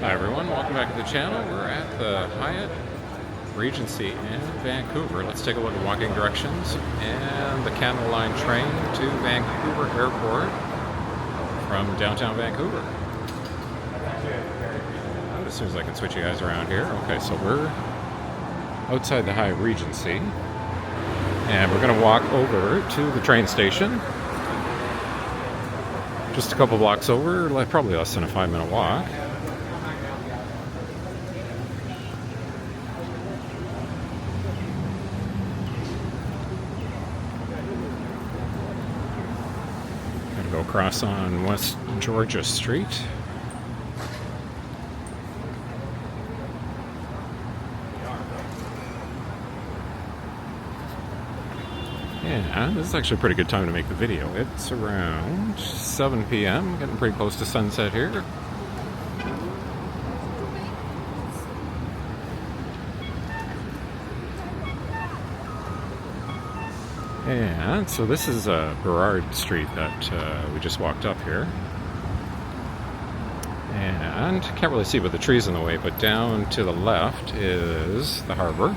Hi everyone, welcome back to the channel. We're at the Hyatt Regency in Vancouver. Let's take a look at walking directions and the Canada Line train to Vancouver Airport from downtown Vancouver. As soon as I can switch you guys around here. Okay, so we're outside the Hyatt Regency and we're going to walk over to the train station. Just a couple blocks over, probably less than a 5-minute walk. Go across on West Georgia Street. Yeah, this is actually a pretty good time to make the video. It's around 7 p.m. Getting pretty close to sunset here. And so this is Burrard Street that we just walked up here. And can't really see with the trees in the way, but down to the left is the harbor.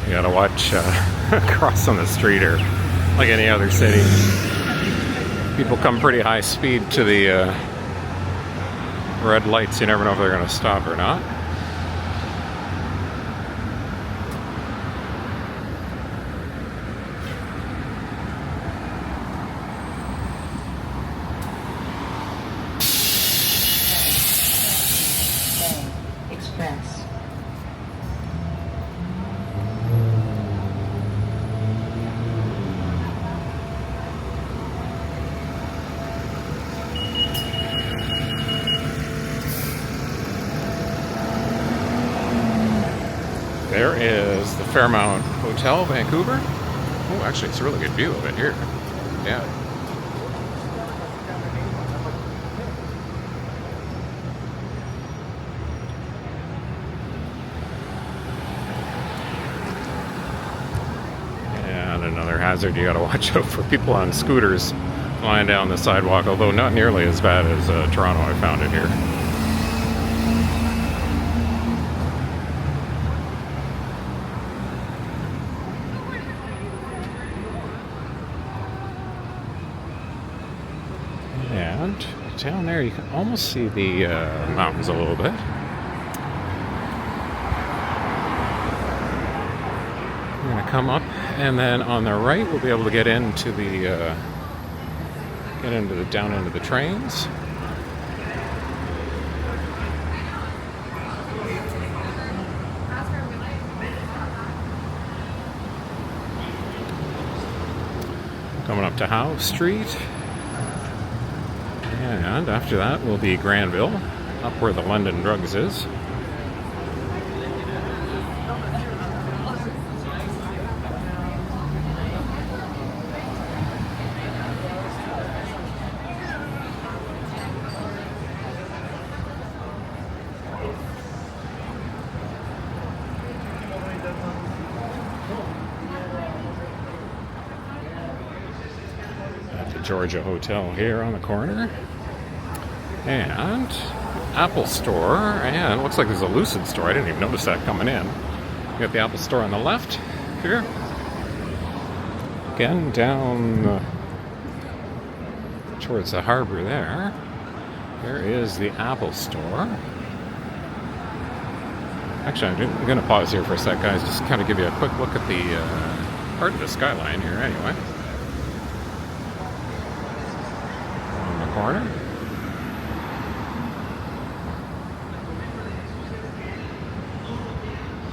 You gotta watch across on the street, or like any other city. People come pretty high speed to the red lights. You never know if they're gonna stop or not. Express. There is the Fairmount Hotel, Vancouver. Oh, actually, it's a really good view of it here. Yeah. And another hazard, you gotta watch out for people on scooters flying down the sidewalk, although not nearly as bad as Toronto. I found it here. And down there you can almost see the mountains a little bit. We're going to come up, and then on the right we'll be able to get into the down into the trains. Coming up to Howe Street. And after that will be Granville, up where the London Drugs is. At the Georgia Hotel here on the corner. And Apple Store, and it looks like there's a Lucid store. I didn't even notice that coming in. You got the Apple Store on the left here. Again, down towards the harbor there. There is the Apple Store. Actually, I'm going to pause here for a sec, guys, just kind of give you a quick look at the part of the skyline here anyway. On the corner.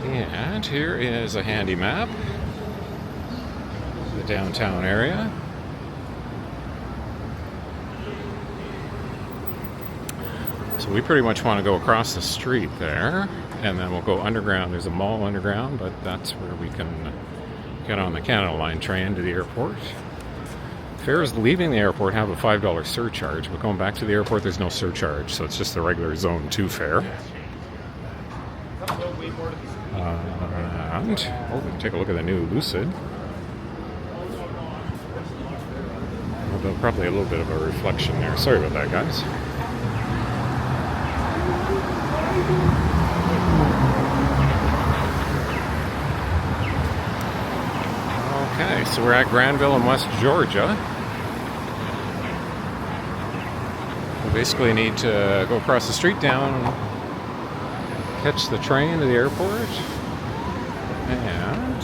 And here is a handy map of the downtown area. So we pretty much want to go across the street there, and then we'll go underground. There's a mall underground, but that's where we can get on the Canada Line train to the airport. Fares leaving the airport have a $5 surcharge, but going back to the airport, there's no surcharge, so it's just the regular Zone 2 fare. And we can take a look at the new Lucid. Although probably a little bit of a reflection there. Sorry about that, guys. Okay, so we're at Granville in West Georgia. We basically need to go across the street down, catch the train to the airport, and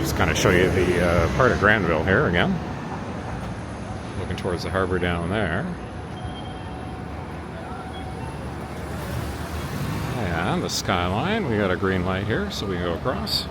just kind of show you the part of Granville here again. Looking towards the harbor down there. And the skyline, we got a green light here, so we can go across.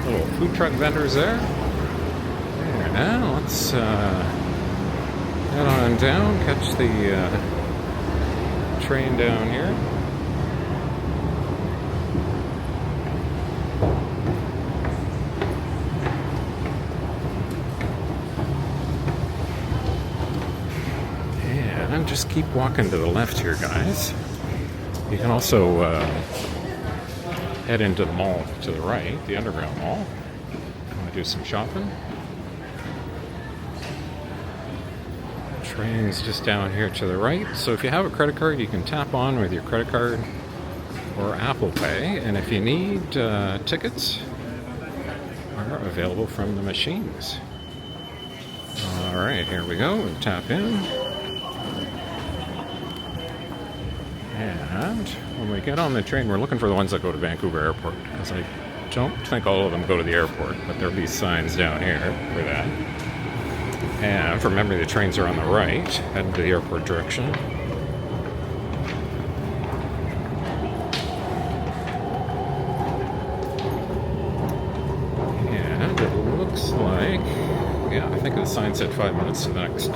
Little food truck vendors there. And now let's head on down, catch the train down here. And just keep walking to the left here, guys. You can also head into the mall to the right, the underground mall. Want to do some shopping. Train's just down here to the right. So if you have a credit card, you can tap on with your credit card or Apple Pay. And if you need tickets, are available from the machines. All right, here we go. We'll tap in. And when we get on the train, we're looking for the ones that go to Vancouver Airport, because I don't think all of them go to the airport, but there'll be signs down here for that. And from memory, the trains are on the right, heading to the airport direction. And it looks like, yeah, I think the sign said 5 minutes to the next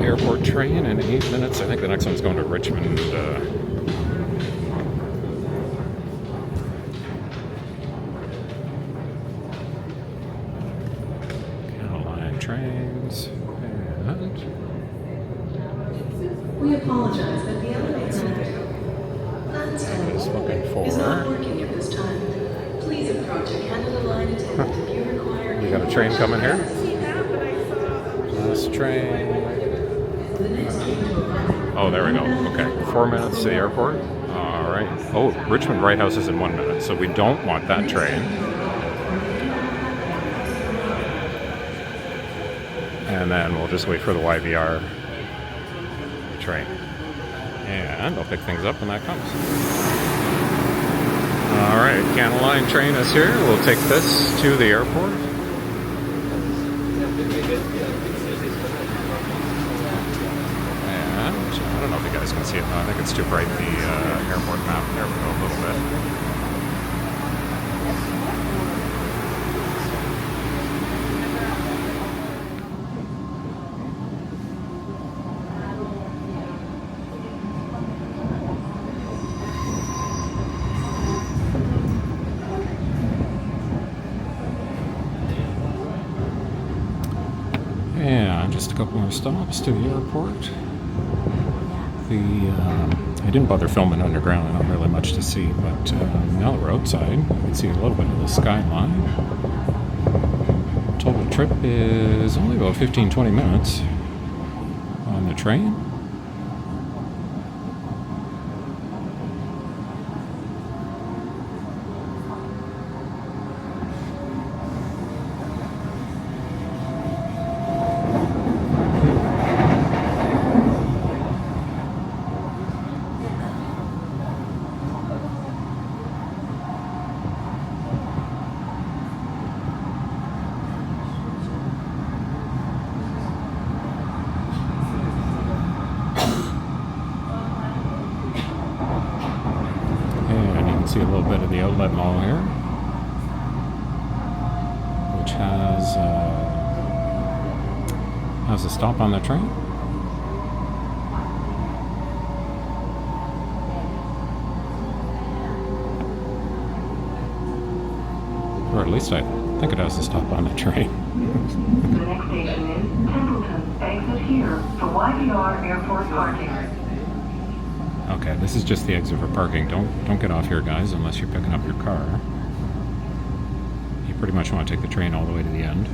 airport train, and 8 minutes. I think the next one's going to Richmond. Line trains. And we apologize that the elevator is looking for. is not working at this time. Please approach a Canada Line attendant if you require. You got a train coming here? Last train. Oh, there we go. Okay, 4 minutes to the airport. All right. Oh, Richmond Right House is in 1 minute, so we don't want that train. And then we'll just wait for the YVR train. And I'll pick things up when that comes. All right, Canada Line train is here. We'll take this to the airport. And I don't know if you guys can see it. No, I think it's too bright, the airport map. There we go, a little bit. And just a couple more stops to the airport. I didn't bother filming underground, not really much to see, but now that we're outside, you can see a little bit of the skyline. Total trip is only about 15-20 minutes on the train. see a little bit of the outlet mall here, which has a stop on the train. Or at least I think it has a stop on the train. The next station is Templeton. Exit here for YVR Airport parking. Okay, this is just the exit for parking. Don't get off here, guys, unless you're picking up your car. You pretty much want to take the train all the way to the end.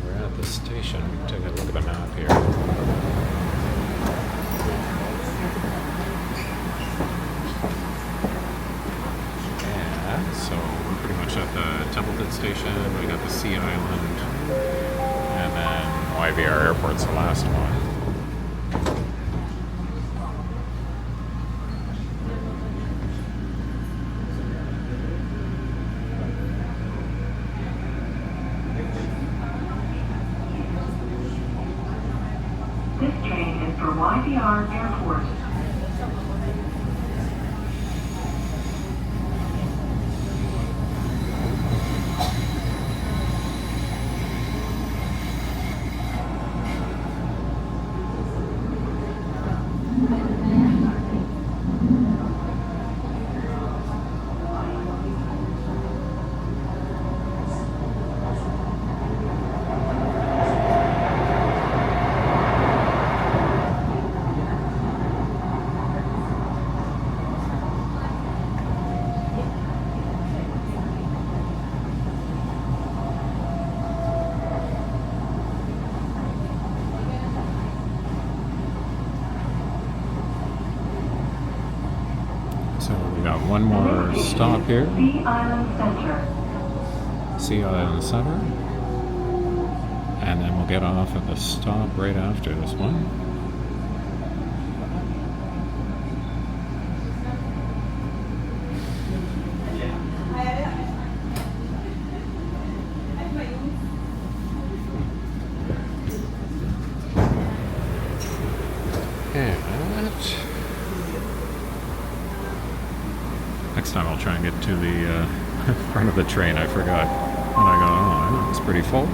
We're at the station. Take a look at the map here. So we're pretty much at the Templeton station. We got the Sea Island, and then YVR Airport's the last one. This train is for YVR Airport. So we got one more stop here. Sea Island Center. Sea Island Center. And then we'll get off at the stop right after this one. And next time I'll try and get to the front of the train. I forgot when I got on. It was pretty full.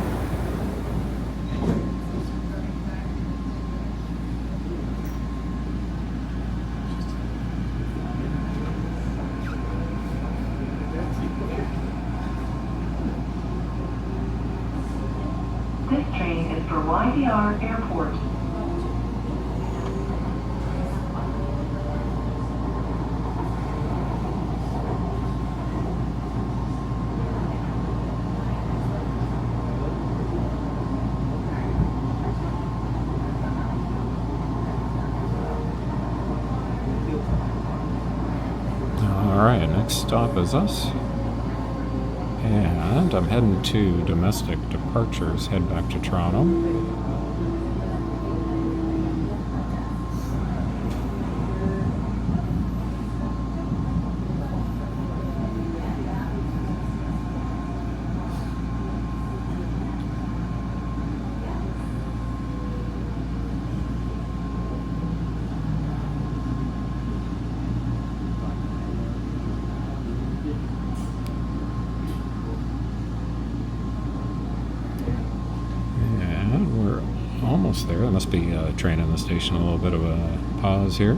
This train is for YVR Airport. Alright, next stop is us. And I'm heading to domestic departures, head back to Toronto. And we're almost there. There must be a train in the station. A little bit of a pause here.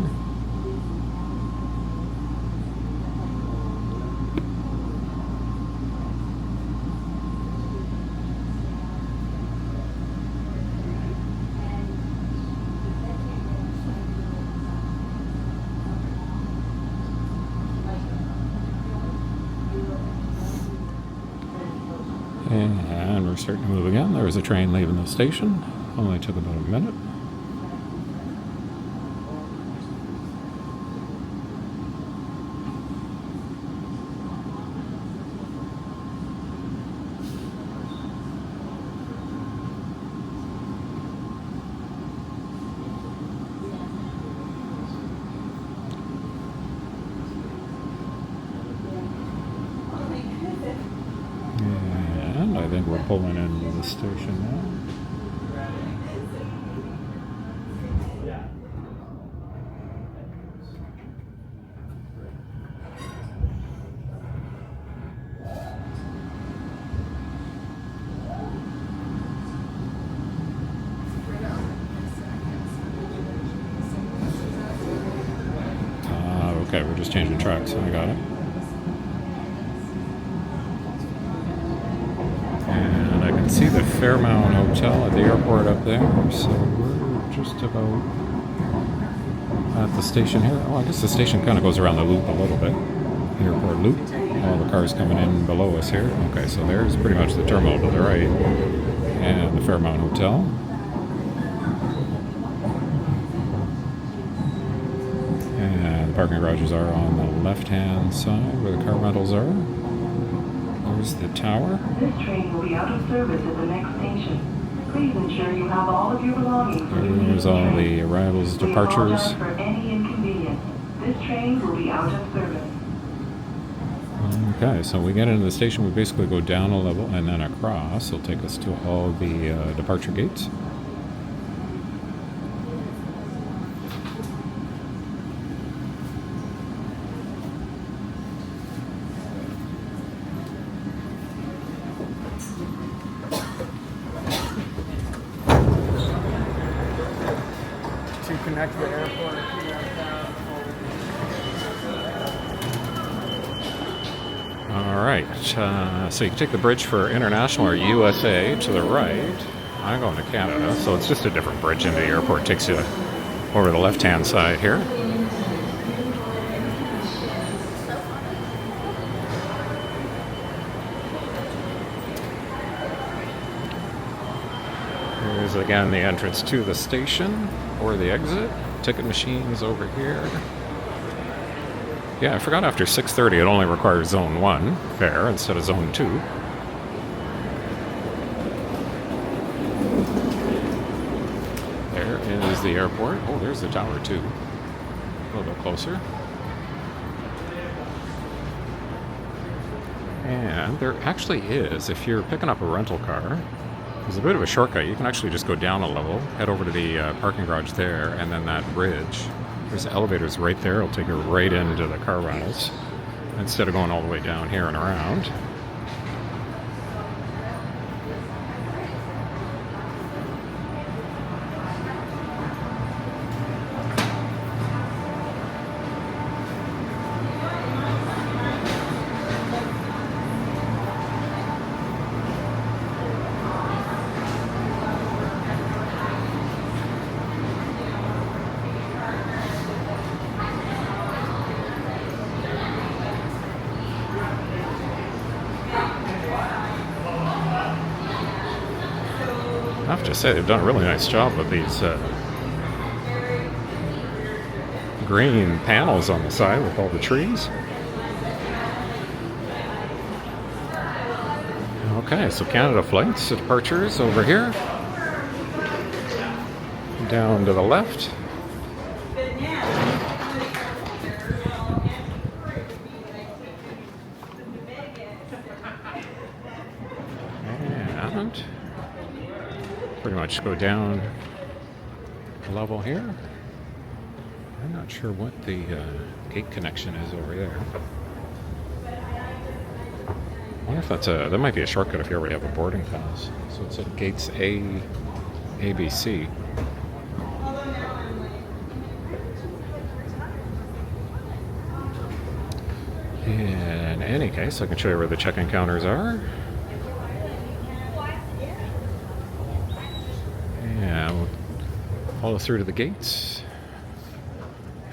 And we're starting to move again. There was a train leaving the station. Only took about a minute. pulling into the station now. Okay, we're just changing tracks, so I got it. And I can see the Fairmount Hotel at the airport up there, so we're just about at the station here. Oh, I guess the station kind of goes around the loop a little bit. The airport loop. All the cars coming in below us here. Okay, so there's pretty much the terminal to the right. And the Fairmount Hotel. And the parking garages are on the left-hand side where the car rentals are. There's the tower. This train will be out of service at the next station. Please ensure you have all of your belongings. There's all the arrivals, departures. We apologize for any inconvenience. This train will be out of service. Okay, so we get into the station, we basically go down a level and then across. It'll take us to all the departure gates. To connect the airport. All right, so you can take the bridge for International or USA to the right. I'm going to Canada, so it's just a different bridge into the airport. It takes you over the left-hand side here. Here's again the entrance to the station or the exit. Ticket machines over here. Yeah, I forgot after 6:30 it only requires Zone 1 fare instead of Zone 2. There is the airport. Oh, there's the tower too. A little bit closer. And there actually is, if you're picking up a rental car, there's a bit of a shortcut. You can actually just go down a level, head over to the parking garage there, and then that bridge. There's elevators right there. It'll take you right into the car rentals instead of going all the way down here and around. I have to say, they've done a really nice job with these green panels on the side with all the trees. Okay, so Canada flights, departures over here. Down to the left. And pretty much go down a level here. I'm not sure what the gate connection is over there. I wonder if that might be a shortcut if you already have a boarding pass. So it's at gates A, B, C. In any case, I can show you where the check-in counters are. And we'll follow through to the gates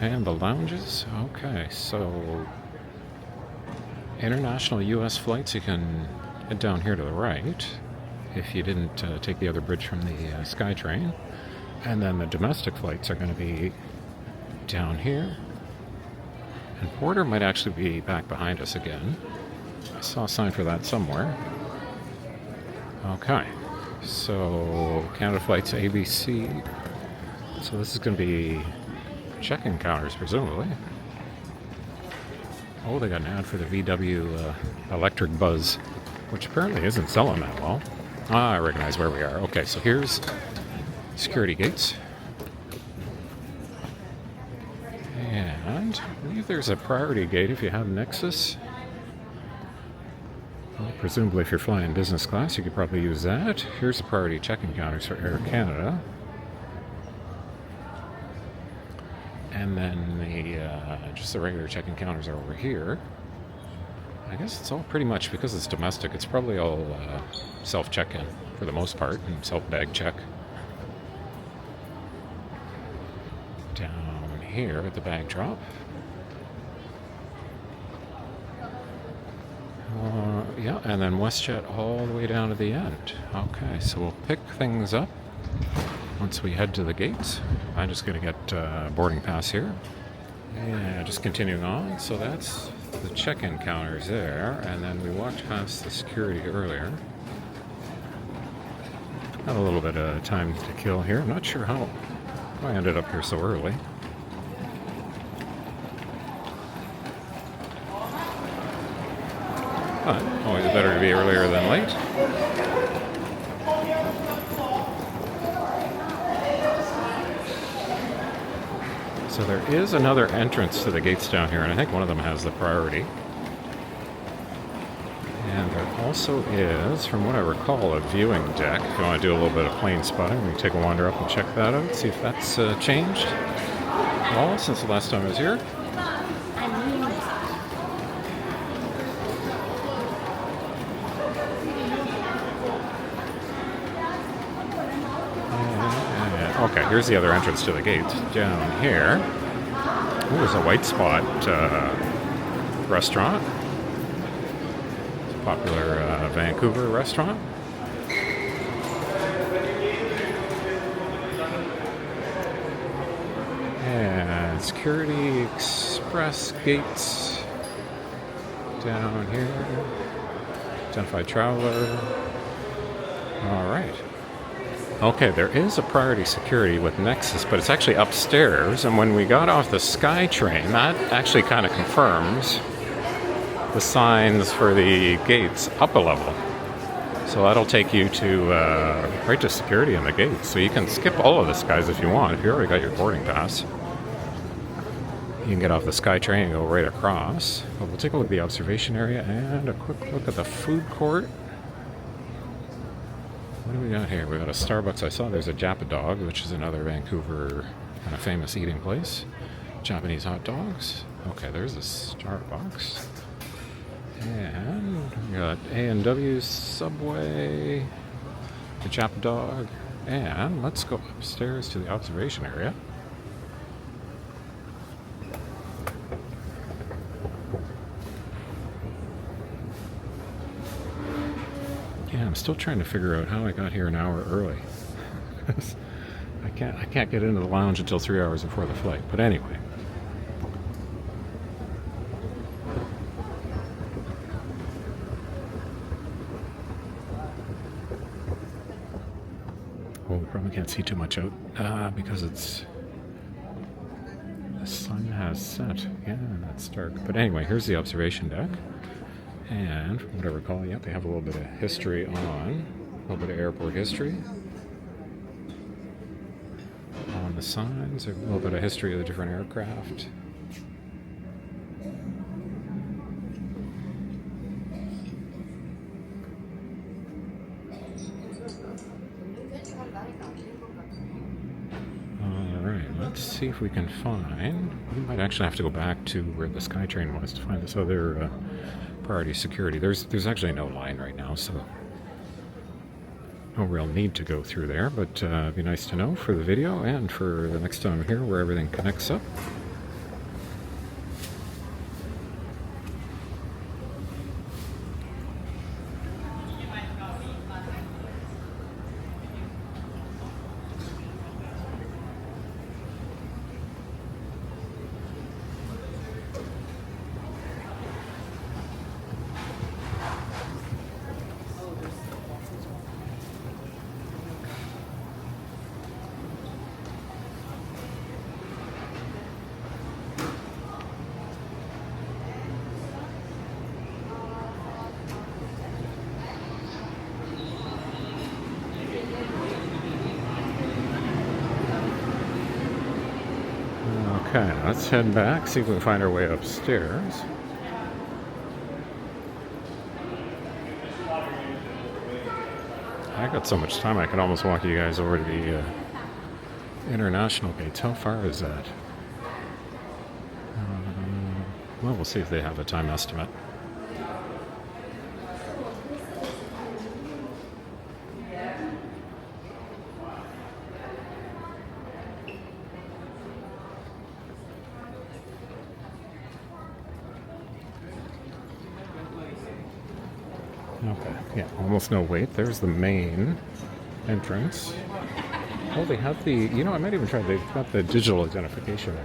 and the lounges. Okay, so international U.S. flights, you can head down here to the right if you didn't take the other bridge from the SkyTrain. And then the domestic flights are going to be down here. And Porter might actually be back behind us again. I saw a sign for that somewhere. Okay, so Canada flights ABC. So this is going to be check-in counters, presumably. Oh, they got an ad for the VW electric Buzz, which apparently isn't selling that well. Ah, I recognize where we are. Okay, so here's security gates. And I believe there's a priority gate if you have Nexus. Well, presumably if you're flying business class, you could probably use that. Here's the priority check-in counters for Air Canada. And then just the regular check-in counters are over here. I guess it's all pretty much, because it's domestic, it's probably all self-check-in for the most part, and self-bag check. Down here at the bag drop. Yeah, and then WestJet all the way down to the end. Okay, so we'll pick things up once we head to the gates. I'm just going to get a boarding pass here. Yeah, just continuing on. So that's the check-in counters there, and then we walked past the security earlier. Had a little bit of time to kill here. I'm not sure how I ended up here so early. But always better to be earlier than late. So there is another entrance to the gates down here, and I think one of them has the priority. And there also is, from what I recall, a viewing deck. If you want to do a little bit of plane spotting, we can take a wander up and check that out, see if that's changed at all since the last time I was here. Okay, here's the other entrance to the gate. Down here, there's a White Spot restaurant. It's a popular Vancouver restaurant. And Security Express gates down here. Identified traveler. All right. Okay, there is a priority security with Nexus, but it's actually upstairs. And when we got off the SkyTrain, that actually kind of confirms the signs for the gates up a level. So that'll take you to right to security in the gates. So you can skip all of this, guys, if you want. If you already got your boarding pass, you can get off the SkyTrain and go right across. But we'll take a look at the observation area and a quick look at the food court. What do we got here? We got a Starbucks. I saw there's a Japa Dog, which is another Vancouver kind of famous eating place. Japanese hot dogs. Okay, there's a Starbucks. And we got A&W, Subway, the Japa Dog. And let's go upstairs to the observation area. Yeah, I'm still trying to figure out how I got here an hour early. I can't get into the lounge until 3 hours before the flight. But anyway. Oh, we probably can't see too much out because the sun has set. Yeah, that's dark. But anyway, here's the observation deck. And from what I recall, yeah, they have a little bit of history on, a little bit of airport history. On the signs, a little bit of history of the different aircraft. Alright, let's see if we can find, we might actually have to go back to where the SkyTrain was to find this other priority security. There's actually no line right now, so no real need to go through there, but it'd be nice to know for the video and for the next time here where everything connects up. Okay, let's head back, see if we can find our way upstairs. I got so much time I could almost walk you guys over to the international gates. How far is that? Well, we'll see if they have a time estimate. Okay, yeah, almost no wait. There's the main entrance. Oh, they have the, you know, I might even try, they've got the digital identification there,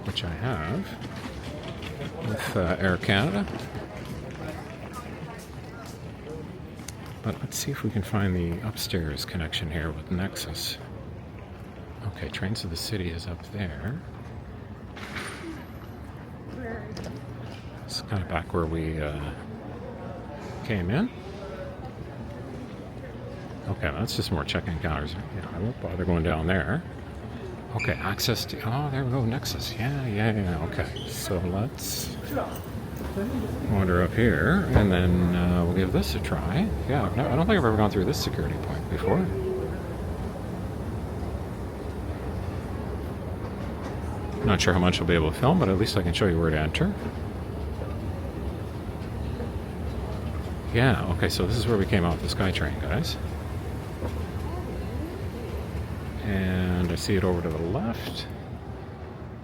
which I have with Air Canada. But let's see if we can find the upstairs connection here with Nexus. Okay, Trains to the City is up there. It's kind of back where we came in. Okay, that's just more check-in counters. Yeah, I won't bother going down there. Okay, access to... Oh, there we go, Nexus. Yeah. Okay, so let's wander up here, and then we'll give this a try. Yeah, no, I don't think I've ever gone through this security point before. Not sure how much I'll be able to film, but at least I can show you where to enter. Yeah, okay, so this is where we came off the SkyTrain, guys. And I see it over to the left.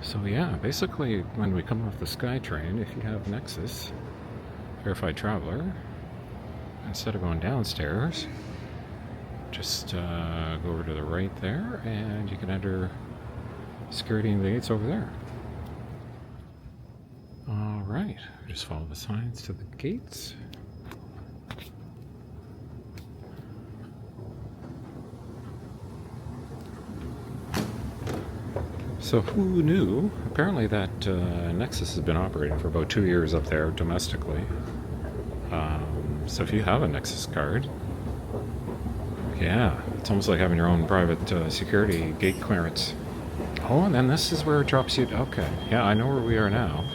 So yeah, basically when we come off the SkyTrain, if you have Nexus, Verified Traveler, instead of going downstairs, just go over to the right there and you can enter security in the gates over there. Alright, just follow the signs to the gates. So who knew? Apparently that Nexus has been operating for about 2 years up there domestically. So if you have a Nexus card, yeah, it's almost like having your own private security gate clearance. Oh, and then this is where it drops you. Okay, yeah, I know where we are now.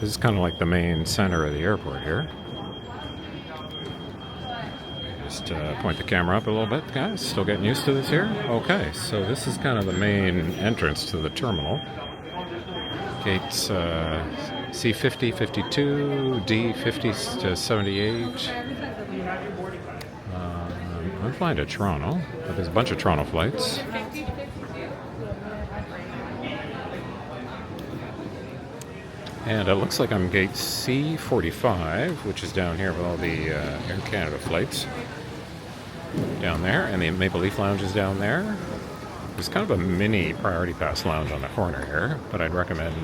This is kind of like the main center of the airport here. Just point the camera up a little bit, guys. Still getting used to this here? Okay, so this is kind of the main entrance to the terminal. Gates C50, 52, D50 to 78. I'm flying to Toronto, but there's a bunch of Toronto flights. And it looks like I'm gate C45, which is down here with all the Air Canada flights. Down there, and the Maple Leaf Lounge is down there. There's kind of a mini Priority Pass lounge on the corner here, but I'd recommend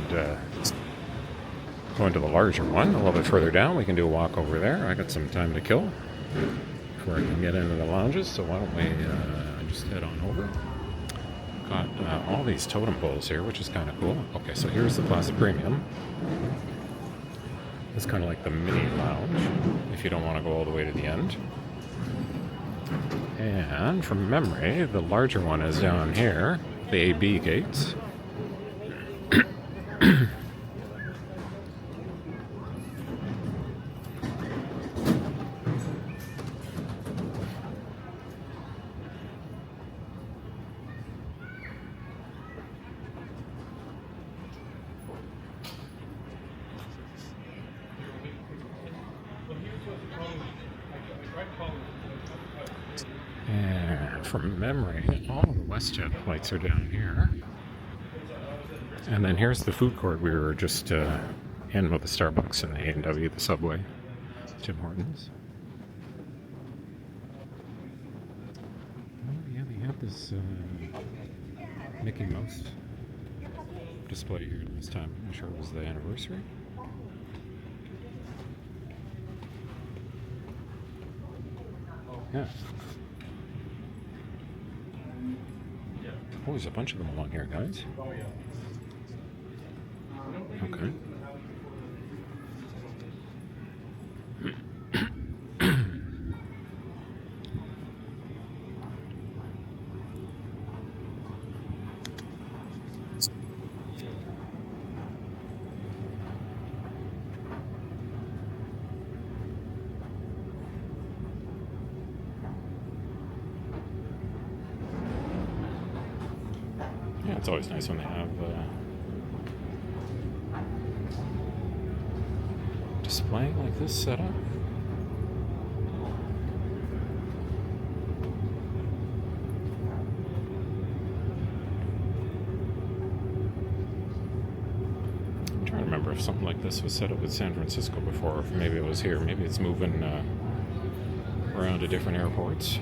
going to the larger one. A little bit further down, we can do a walk over there. I got some time to kill before I can get into the lounges, so why don't we just head on over. Got all these totem poles here, which is kind of cool. Okay, so here's the Plaza Premium. It's kind of like the mini lounge, if you don't want to go all the way to the end. And from memory, the larger one is down here, the AB gates. And from memory, all of the WestJet flights are down here. And then here's the food court we were just in with the Starbucks and the A&W, the Subway, Tim Hortons. Oh yeah, they have this Mickey Mouse display here this time. I'm sure it was the anniversary. Yeah. Oh, there's a bunch of them along here, guys. Okay. It's always nice when they have displaying like this set up. I'm trying to remember if something like this was set up in San Francisco before, or if maybe it was here. Maybe it's moving around to different airports.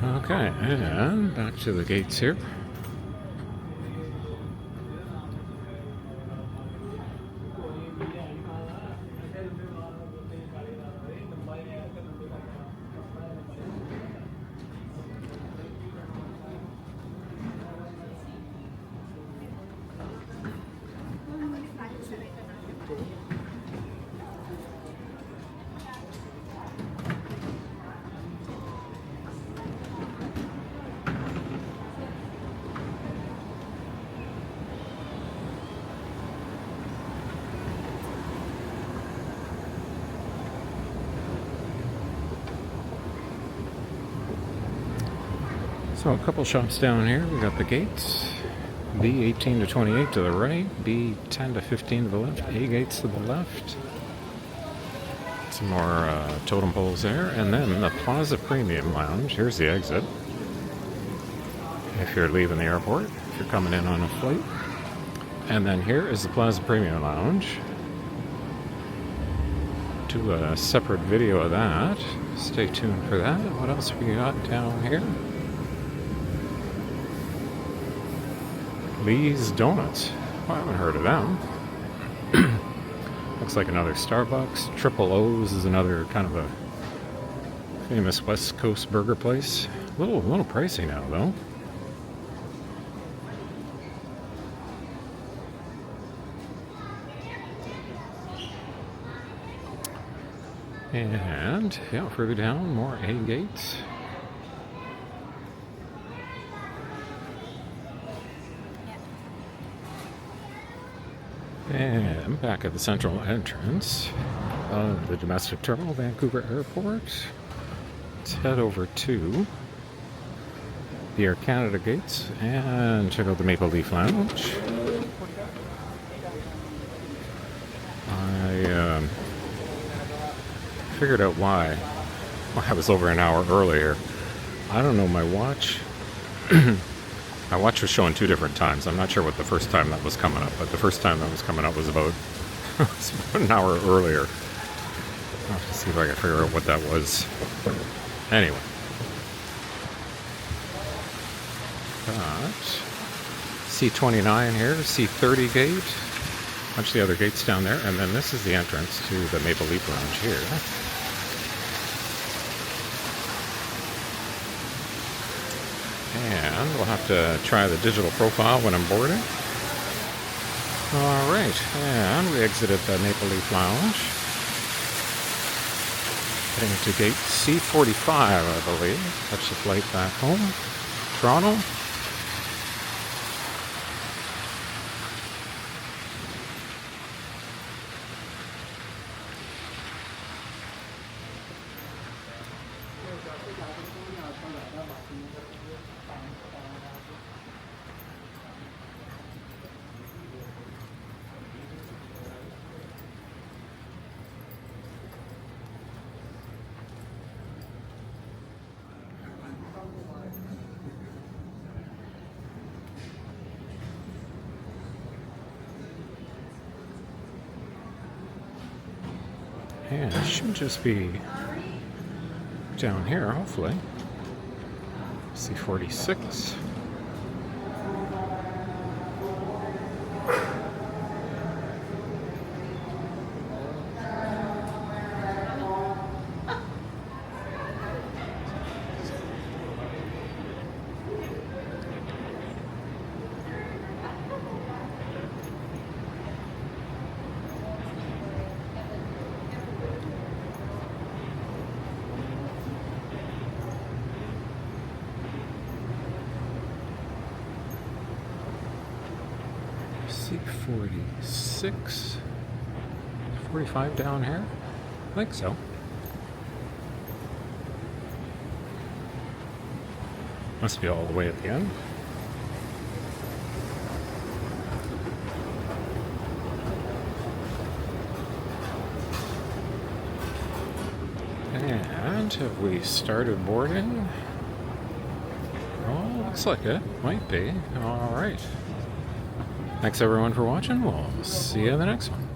Okay, and back to the gates here. So a couple shops down here. We got the gates. B18 to 28 to the right. B10 to 15 to the left. A gates to the left. Some more totem poles there. And then the Plaza Premium Lounge. Here's the exit. If you're leaving the airport. If you're coming in on a flight. And then here is the Plaza Premium Lounge. Do a separate video of that. Stay tuned for that. What else we got down here? Lee's Donuts. Well, I haven't heard of them. Looks like another Starbucks. Triple O's is another kind of a famous West Coast burger place. A little pricey now, though. And yeah, further down, more A gates. And back at the central entrance of the domestic terminal, Vancouver Airport. Let's head over to the Air Canada gates and check out the Maple Leaf Lounge. I figured out why. Well, I was over an hour earlier. I don't know, my watch. My watch was showing two different times. I'm not sure what the first time that was coming up, but the first time that was coming up was about, an hour earlier. I'll have to see if I can figure out what that was. Anyway. Got C29 here, C30 gate. A bunch of the other gates down there. And then this is the entrance to the Maple Leaf Lounge here. And we'll have to try the digital profile when I'm boarding. Alright, and we exited the Maple Leaf Lounge. Heading to gate C45, I believe. Catch the flight back home. Toronto. And it should just be down here, hopefully. C46. Seat 46. 45 down here? I think so. Must be all the way at the end. And have we started boarding? Oh, looks like it. Might be. All right. Thanks everyone for watching. We'll see you in the next one.